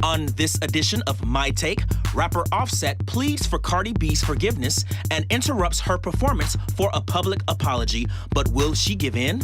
On this edition of My Take, rapper Offset pleads for Cardi B's forgiveness and interrupts her performance for a public apology, but will she give in?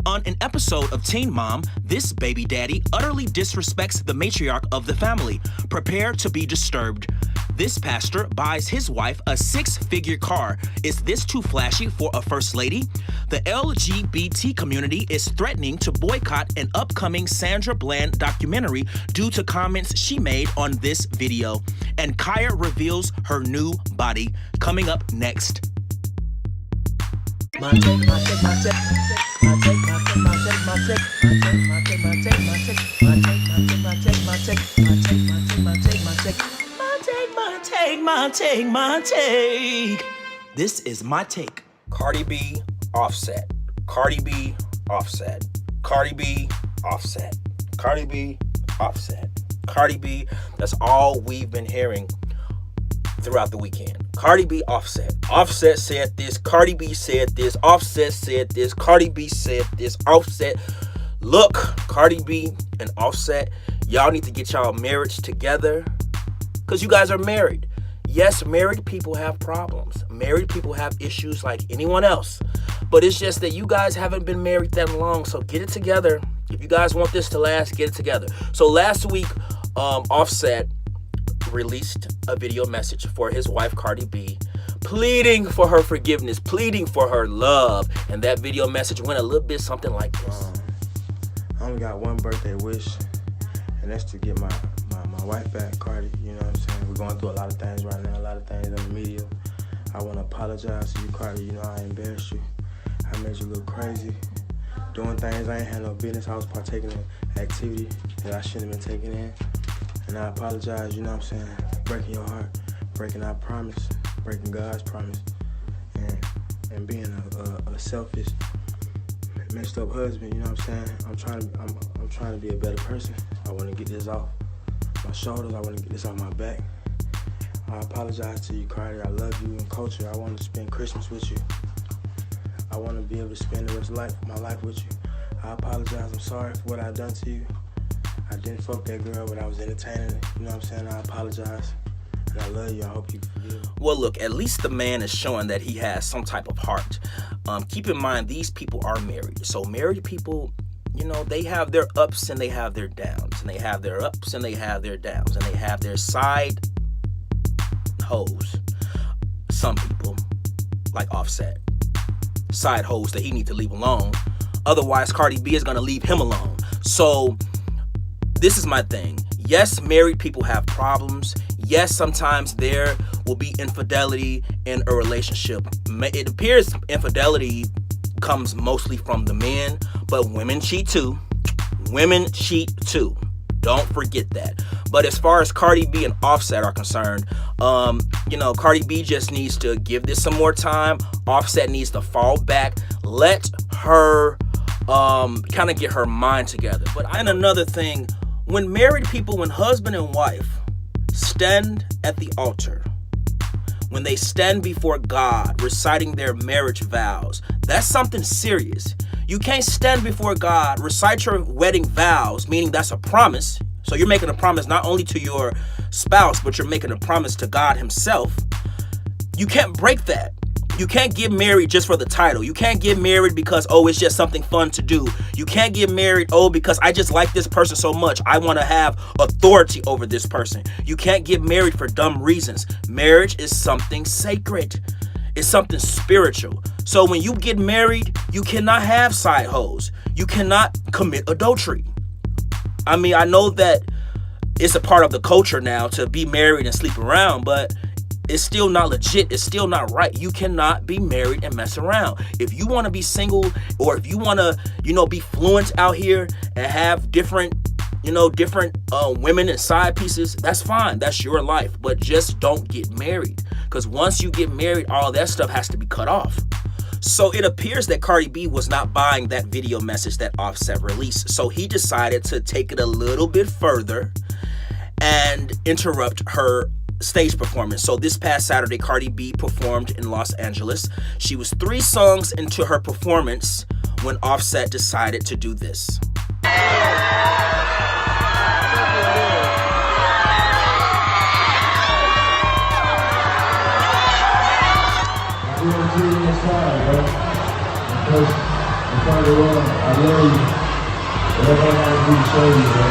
On an episode of Teen Mom, this baby daddy utterly disrespects the matriarch of the family. Prepare to be disturbed. This pastor buys his wife a six-figure car. Is this too flashy for a first lady? The LGBT community is threatening to boycott an upcoming Sandra Bland documentary due to comments she made on this video. And Kaya reveals her new body. Coming up next. My take, my take, my take, my take, my take, my take, my take, my take, my take, my take, my take, my take, my take, my take, my take. This is my take. Cardi B, Offset. Cardi B, Offset. Cardi B, Offset. Cardi B, Offset. Cardi B. That's all we've been hearing throughout the weekend. Cardi B, Offset. Offset said this. Cardi B said this. Offset said this. Cardi B said this. Offset. Look, Cardi B and Offset, y'all need to get y'all marriage together because you guys are married. Yes, married people have problems. Married people have issues like anyone else. But it's just that you guys haven't been married that long, so get it together. If you guys want this to last, get it together. So last week, Offset released a video message for his wife, Cardi B, pleading for her forgiveness, pleading for her love. And that video message went a little bit something like this. I only got one birthday wish, and that's to get my wife back, Cardi. You know what I'm saying? We're going through a lot of things right now, a lot of things in the media. I want to apologize to you, Cardi. You know I embarrassed you. I made you look crazy, doing things I ain't had no business. I was partaking in activity that I shouldn't have been taking in. And I apologize, you know what I'm saying, breaking your heart, breaking our promise, breaking God's promise, and being a selfish, messed up husband, you know what I'm saying. I'm trying to be a better person. I want to get this off my shoulders. I want to get this off my back. I apologize to you, Cardi. I love you and culture. I want to spend Christmas with you. I want to be able to spend the rest of my life with you. I apologize. I'm sorry for what I've done to you. I didn't fuck that girl, but I was entertaining it. You know what I'm saying? I apologize. And I love you. I hope you forgive. Well, look, at least the man is showing that he has some type of heart. Keep in mind, these people are married. So married people, you know, they have their ups and they have their downs. And they have their ups and they have their downs. And they have their side hoes. Some people, like Offset, side hoes that he needs to leave alone. Otherwise, Cardi B is going to leave him alone. So this is my thing. Yes, married people have problems. Yes, sometimes there will be infidelity in a relationship. It appears infidelity comes mostly from the men, but women cheat too. Women cheat too. Don't forget that. But as far as Cardi B and Offset are concerned, you know, Cardi B just needs to give this some more time. Offset needs to fall back. Let her kind of get her mind together. And another thing, when married people, when husband and wife stand at the altar, when they stand before God reciting their marriage vows, that's something serious. You can't stand before God, recite your wedding vows, meaning that's a promise. So you're making a promise not only to your spouse, but you're making a promise to God himself. You can't break that. You can't get married just for the title. You can't get married because, oh, it's just something fun to do. You can't get married, oh, because I just like this person so much. I want to have authority over this person. You can't get married for dumb reasons. Marriage is something sacred. It's something spiritual. So when you get married, you cannot have side hoes. You cannot commit adultery. I mean, I know that it's a part of the culture now to be married and sleep around, but it's still not legit. It's still not right. You cannot be married and mess around. If you want to be single, or if you want to, you know, be fluent out here and have different women and side pieces, that's fine. That's your life. But just don't get married. Because once you get married, all that stuff has to be cut off. So it appears that Cardi B was not buying that video message that Offset released. So he decided to take it a little bit further and interrupt her stage performance. So this past Saturday, Cardi B performed in Los Angeles. She was 3 songs into her performance when Offset decided to do this. because in front of the world, I love you. Whatever I gotta do to show you, bro.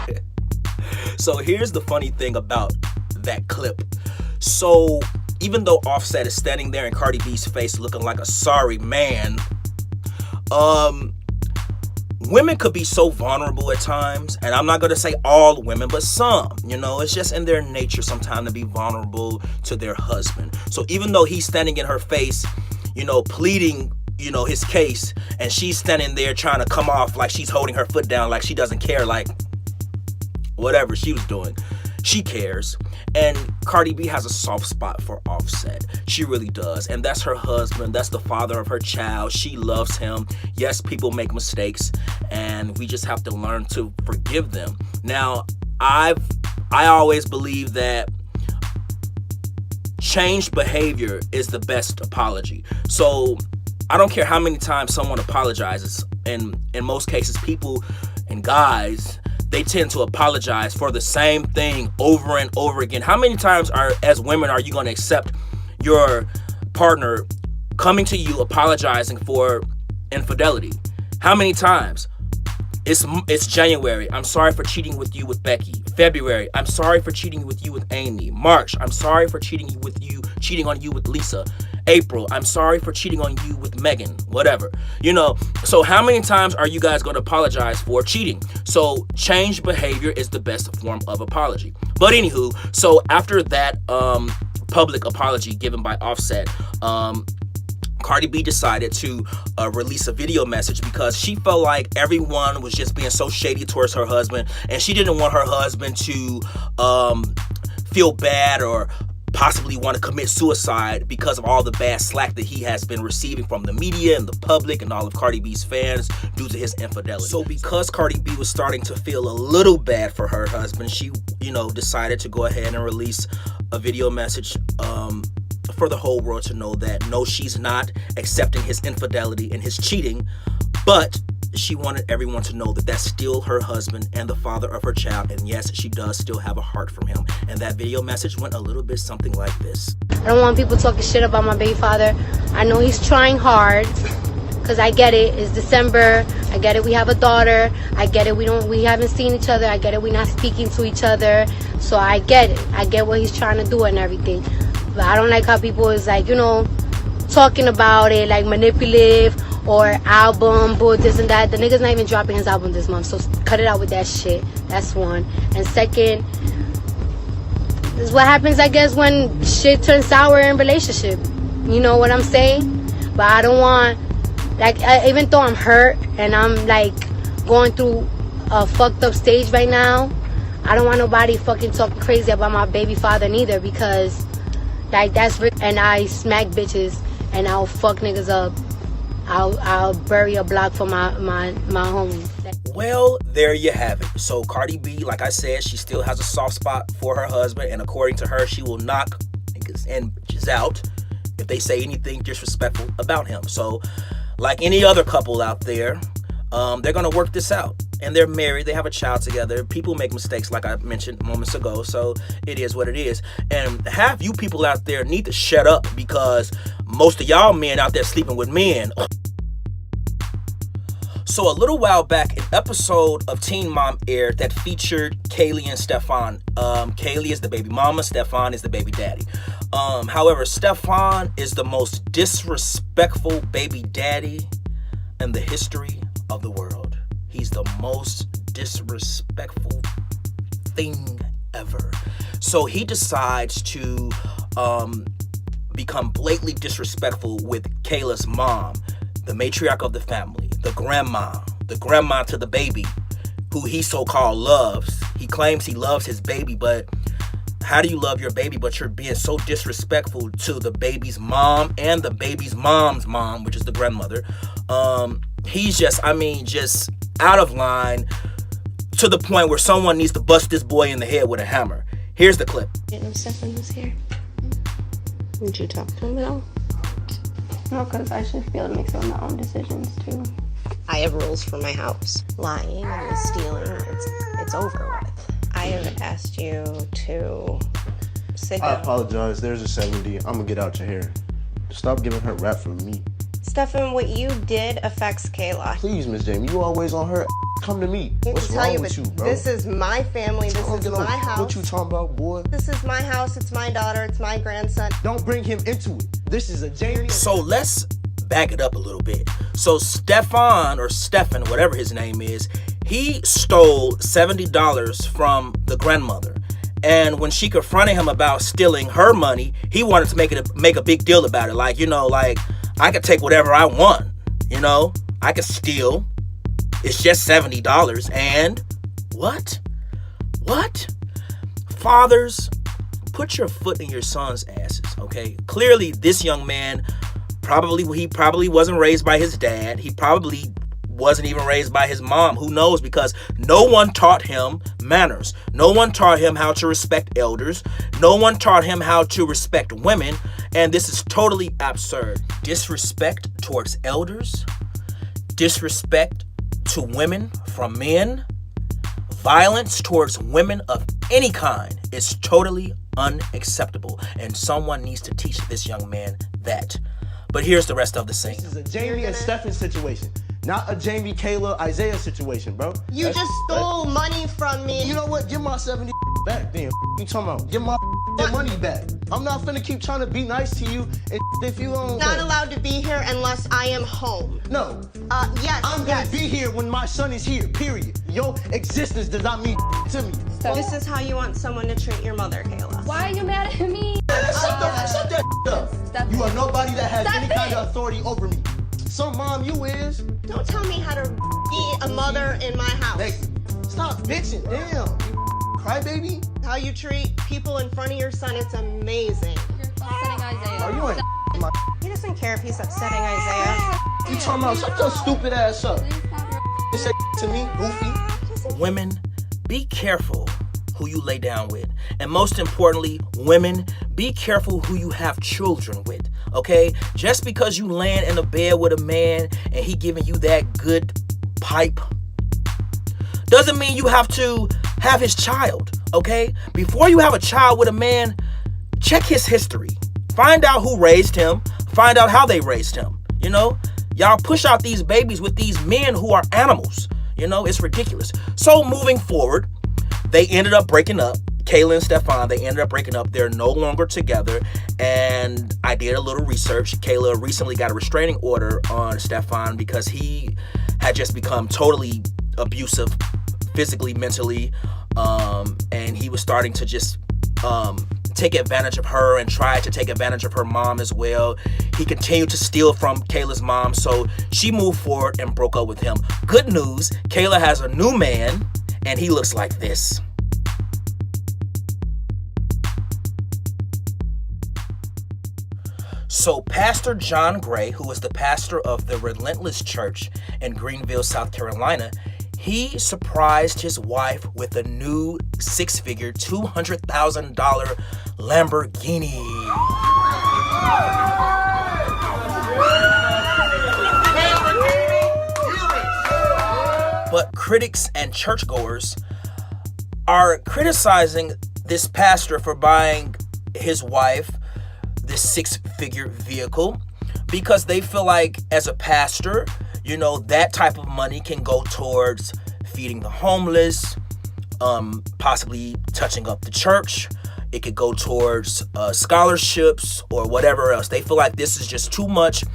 Yeah. So here's the funny thing about that clip. So even though Offset is standing there in Cardi B's face looking like a sorry man, women could be so vulnerable at times, and I'm not going to say all women, but some, you know, it's just in their nature sometimes to be vulnerable to their husband. So even though he's standing in her face, you know, pleading, you know, his case, and she's standing there trying to come off like she's holding her foot down, like she doesn't care, like whatever she was doing, she cares. And Cardi B has a soft spot for Offset. She really does. And that's her husband. That's the father of her child. She loves him. Yes, people make mistakes, and we just have to learn to forgive them. Now, I always believe that changed behavior is the best apology. So I don't care how many times someone apologizes. And in most cases, people and guys, they tend to apologize for the same thing over and over again. How many times as women are you going to accept your partner coming to you apologizing for infidelity? How many times? It's January. I'm sorry for cheating with you with Becky. February. I'm sorry for cheating with you with Amy. March. I'm sorry for cheating on you with Lisa. April. I'm sorry for cheating on you with Megan. Whatever. You know, so how many times are you guys going to apologize for cheating? So changed behavior is the best form of apology. But anywho, so after that public apology given by Offset, Cardi B decided to release a video message because she felt like everyone was just being so shady towards her husband, and she didn't want her husband to feel bad or possibly want to commit suicide because of all the bad slack that he has been receiving from the media and the public and all of Cardi B's fans due to his infidelity. So because Cardi B was starting to feel a little bad for her husband, she, you know, decided to go ahead and release a video message for the whole world to know that no, she's not accepting his infidelity and his cheating, but she wanted everyone to know that that's still her husband and the father of her child, and yes, she does still have a heart from him. And that video message went a little bit something like this. I don't want people talking shit about my baby father. I know he's trying hard, because I get it, it's December, I get it, we have a daughter, I get it, we haven't seen each other, I get it, we're not speaking to each other, so I get it, I get what he's trying to do and everything. But I don't like how people is like, you know, talking about it, like manipulative or album, but this and that. The nigga's not even dropping his album this month, so cut it out with that shit. That's one. And second, this is what happens, I guess, when shit turns sour in relationship. You know what I'm saying? But I don't want, like, even though I'm hurt and I'm like going through a fucked up stage right now, I don't want nobody fucking talking crazy about my baby father neither, because like that's and I smack bitches and I'll fuck niggas up. I'll bury a block for my homie. Well, there you have it. So Cardi B, like I said, she still has a soft spot for her husband, and according to her, she will knock niggas and bitches out if they say anything disrespectful about him. So like any other couple out there, they're gonna work this out, and they're married, they have a child together. People make mistakes, like I mentioned moments ago, so it is what it is. And half you people out there need to shut up, because most of y'all men out there sleeping with men. So a little while back, an episode of Teen Mom aired that featured Kaylee and Stephan. Kaylee is the baby mama, Stephan is the baby daddy. However, Stephan is the most disrespectful baby daddy in the history of the world. He's the most disrespectful thing ever. So he decides to become blatantly disrespectful with Kayla's mom, the matriarch of the family, the grandma to the baby, who he so-called loves. He claims he loves his baby, but how do you love your baby but you're being so disrespectful to the baby's mom and the baby's mom's mom, which is the grandmother? He's just out of line, to the point where someone needs to bust this boy in the head with a hammer. Here's the clip. Didn't know Stephan was here. Would you talk to him at all? No, because I should be able to make some of my own decisions too. I have rules for my house. Lying and stealing, it's over with. I have asked you to Sit I down. apologize. There's a 70. I'm gonna get out your hair. Stop giving her rap from me. Stephan, what you did affects Kayla. Please, Miss Jamie, you always on her. Come to me. I hate What's to tell wrong you, with but you, bro? this is my family. This Don't is get my on house. What you talking about, boy? This is my house. It's my daughter. It's my grandson. Don't bring him into it. This is a Jamie. So let's back it up a little bit. So Stephan, whatever his name is, he stole $70 from the grandmother. And when she confronted him about stealing her money, he wanted to make a big deal about it. Like, I could take whatever I want. I could steal. It's just $70. And what? Fathers, put your foot in your son's asses, okay? Clearly, this young man he probably wasn't raised by his dad. He probably wasn't even raised by his mom. Who knows? Because no one taught him manners. No one taught him how to respect elders. No one taught him how to respect women. And this is totally absurd. Disrespect towards elders, disrespect to women from men, violence towards women of any kind is totally unacceptable. And someone needs to teach this young man that. But here's the rest of the scene. This is a Jamie and Stephan situation. Not a Jamie, Kayla, Isaiah situation, bro. You just stole money from me. You know what? Give my 70 back, then. You talking about? Give my money back. I'm not finna keep trying to be nice to you if you don't. Not allowed to be here unless I am home. No. Yes. I'm gonna be here when my son is here, period. Your existence does not mean to me. This is how you want someone to treat your mother, Kayla. Why are you mad at me? Shut that up. Stop You it. are nobody that has Stop any kind it. of authority over me. Some mom you is. Don't tell me how to be a mother in my house. Hey, stop bitching. Damn. You crybaby. How you treat people in front of your son, it's amazing. You're upsetting Isaiah. Are you in my He doesn't care if he's upsetting Isaiah. You talking about? Shut your stupid ass up. Please have your You say to me, goofy. Women, be careful who you lay down with. And most importantly, women, be careful who you have children with, okay? Just because you laying in a bed with a man and he giving you that good pipe doesn't mean you have to have his child, okay? Before you have a child with a man, check his history. Find out who raised him. Find out how they raised him, Y'all push out these babies with these men who are animals. It's ridiculous. So moving forward, they ended up breaking up. Kayla and Stephan, they ended up breaking up. They're no longer together. And I did a little research. Kayla recently got a restraining order on Stephan because he had just become totally abusive, physically, mentally. And he was starting to just take advantage of her and try to take advantage of her mom as well. He continued to steal from Kayla's mom, so she moved forward and broke up with him. Good news, Kayla has a new man, and he looks like this. So Pastor John Gray, who is the pastor of the Relentless Church in Greenville, South Carolina, he surprised his wife with a new six-figure $200,000 Lamborghini. But critics and churchgoers are criticizing this pastor for buying his wife this six-figure vehicle because they feel like as a pastor, that type of money can go towards feeding the homeless, possibly touching up the church. It could go towards scholarships or whatever else. They feel like this is just too much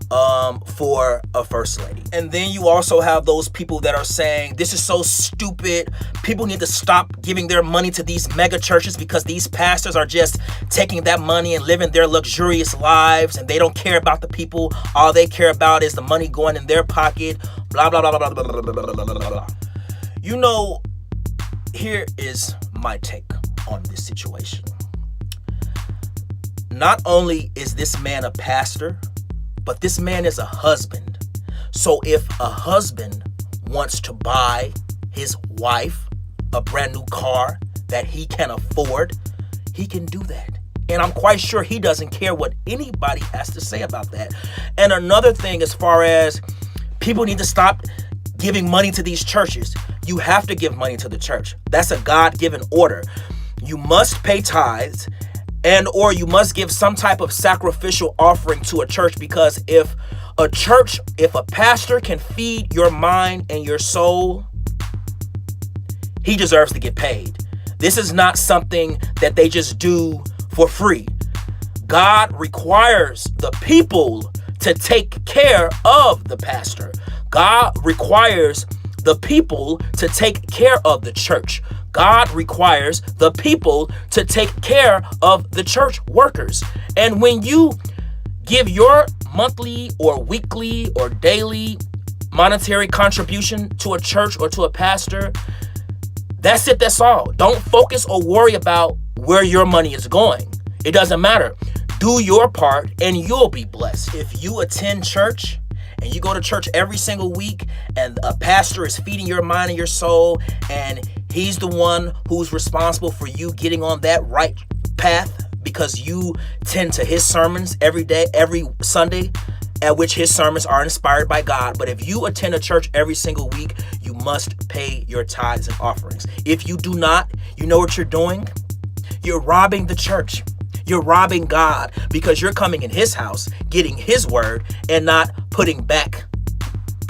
for a first lady. And then you also have those people that are saying this is so stupid. People need to stop giving their money to these mega churches because these pastors are just taking that money and living their luxurious lives and they don't care about the people. All they care about is the money going in their pocket. Blah, blah, blah, blah, blah, blah, blah, blah, blah, blah. Here is my take on this situation. Not only is this man a pastor, but this man is a husband. So if a husband wants to buy his wife a brand new car that he can afford, he can do that. And I'm quite sure he doesn't care what anybody has to say about that. And another thing, as far as people need to stop giving money to these churches. You have to give money to the church. That's a God-given order. You must pay tithes. And or you must give some type of sacrificial offering to a church, because if a pastor can feed your mind and your soul, he deserves to get paid. This is not something that they just do for free. God requires the people to take care of the pastor. God requires the people to take care of the church. God requires the people to take care of the church workers. And when you give your monthly or weekly or daily monetary contribution to a church or to a pastor, that's it, that's all. Don't focus or worry about where your money is going. It doesn't matter. Do your part and you'll be blessed. If you attend church and you go to church every single week and a pastor is feeding your mind and your soul, and he's the one who's responsible for you getting on that right path because you tend to his sermons every day, every Sunday, at which his sermons are inspired by God. But if you attend a church every single week, you must pay your tithes and offerings. If you do not, you know what you're doing? You're robbing the church. You're robbing God, because you're coming in his house, getting his word, and not putting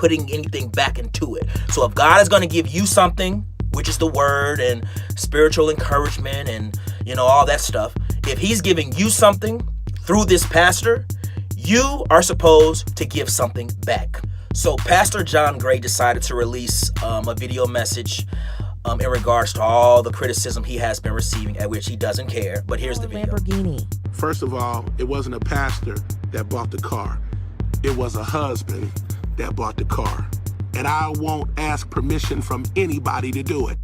anything back into it. So if God is going to give you something, which is the word and spiritual encouragement and, all that stuff, if he's giving you something through this pastor, you are supposed to give something back. So Pastor John Gray decided to release a video message in regards to all the criticism he has been receiving, at which he doesn't care. But here's the video. Lamborghini. First of all, it wasn't a pastor that bought the car. It was a husband that bought the car. And I won't ask permission from anybody to do it.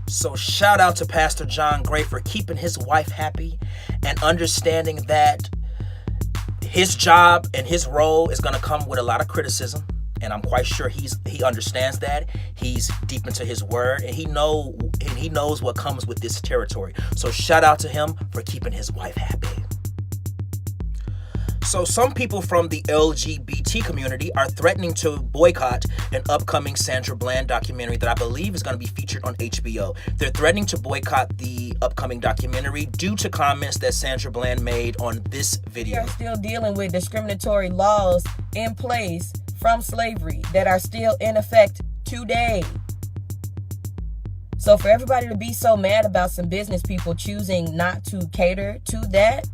So shout out to Pastor John Gray for keeping his wife happy and understanding that his job and his role is going to come with a lot of criticism. And I'm quite sure he understands that. He's deep into his word, and he knows what comes with this territory. So shout out to him for keeping his wife happy. So some people from the LGBT community are threatening to boycott an upcoming Sandra Bland documentary that I believe is going to be featured on HBO. They're threatening to boycott the upcoming documentary due to comments that Sandra Bland made on this video. We are still dealing with discriminatory laws in place from slavery that are still in effect today. So for everybody to be so mad about some business people choosing not to cater to that,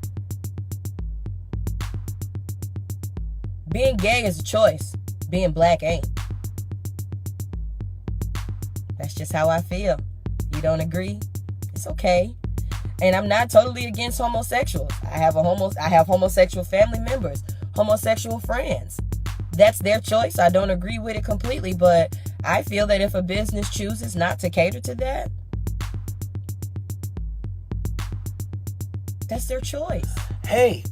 being gay is a choice. Being black ain't. That's just how I feel. You don't agree? It's okay. And I'm not totally against homosexuals. I have homosexual family members, homosexual friends. That's their choice. I don't agree with it completely, but I feel that if a business chooses not to cater to that, that's their choice. Hey,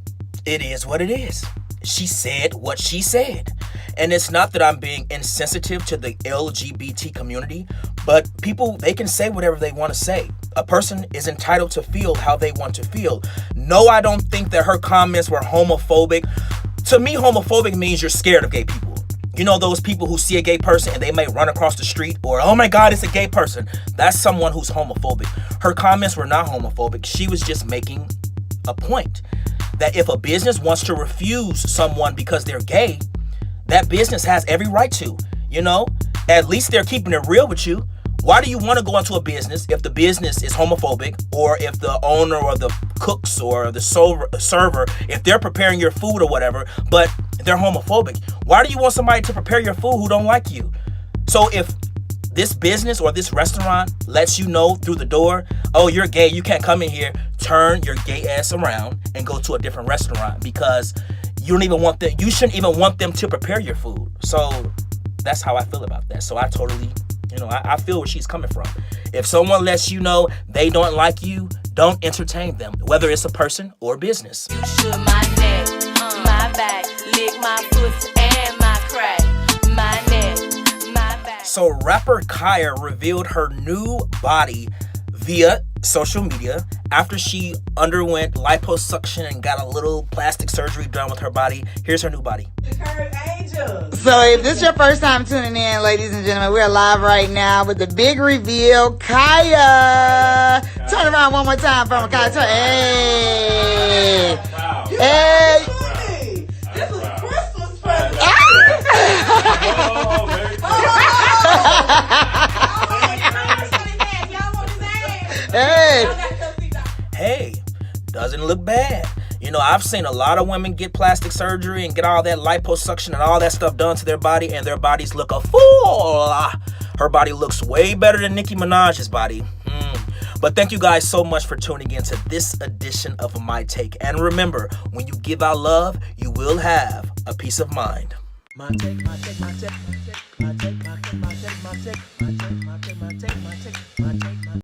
it is what it is. She said what she said. And it's not that I'm being insensitive to the LGBT community, but people, they can say whatever they want to say. A person is entitled to feel how they want to feel. No, I don't think that her comments were homophobic. To me, homophobic means you're scared of gay people. You know, those people who see a gay person and they may run across the street, or, oh my God, it's a gay person. That's someone who's homophobic. Her comments were not homophobic. She was just making a point that if a business wants to refuse someone because they're gay, that business has every right to, at least they're keeping it real with you. Why do you want to go into a business if the business is homophobic, or if the owner or the cooks or the server, if they're preparing your food or whatever, but they're homophobic? Why do you want somebody to prepare your food who don't like you? So if this business or this restaurant lets you know through the door, oh, you're gay, you can't come in here, turn your gay ass around and go to a different restaurant, because you shouldn't even want them to prepare your food. So that's how I feel about that. So I totally, I feel where she's coming from. If someone lets you know they don't like you, don't entertain them, whether it's a person or business. You should my neck, my back, lick my foot and my crack, my neck, my back. So rapper Kaya revealed her new body via social media after she underwent liposuction and got a little plastic surgery done with her body. Here's her new body. So if this is your first time tuning in, ladies and gentlemen, we're live right now with the big reveal. Kaya! Turn around one more time for me, Kaya. Hey! Hey! This is Christmas present. Hey, doesn't look bad. You know, I've seen a lot of women get plastic surgery and get all that liposuction and all that stuff done to their body, and their bodies look a fool. Her body looks way better than Nicki Minaj's body. But thank you guys so much for tuning in to this edition of My Take. And remember, when you give out love, you will have a peace of mind. My take, my take, my take, my take, my take, my take, my take, my take, my take, my take, my take, my take.